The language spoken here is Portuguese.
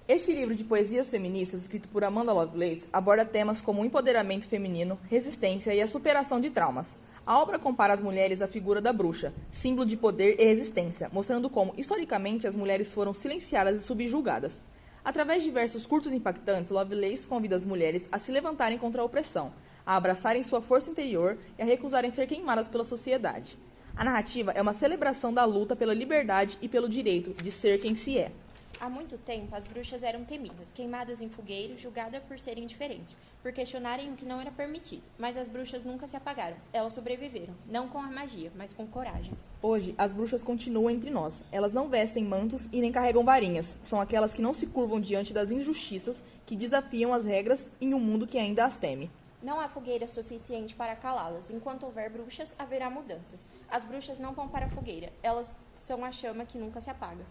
Este livro de poesias feministas, escrito por Amanda Lovelace, aborda temas como o empoderamento feminino, resistência e a superação de traumas. A obra compara as mulheres à figura da bruxa, símbolo de poder e resistência, mostrando como, historicamente, as mulheres foram silenciadas e subjugadas. Através de versos curtos e impactantes, Lovelace convida as mulheres a se levantarem contra a opressão, a abraçarem sua força interior e a recusarem ser queimadas pela sociedade. A narrativa é uma celebração da luta pela liberdade e pelo direito de ser quem se é. Há muito tempo, as bruxas eram temidas, queimadas em fogueiros, julgadas por serem diferentes, por questionarem o que não era permitido. Mas as bruxas nunca se apagaram. Elas sobreviveram, não com a magia, mas com coragem. Hoje, as bruxas continuam entre nós. Elas não vestem mantos e nem carregam varinhas. São aquelas que não se curvam diante das injustiças, que desafiam as regras em um mundo que ainda as teme. Não há fogueira suficiente para calá-las. Enquanto houver bruxas, haverá mudanças. As bruxas não vão para a fogueira. Elas são a chama que nunca se apaga.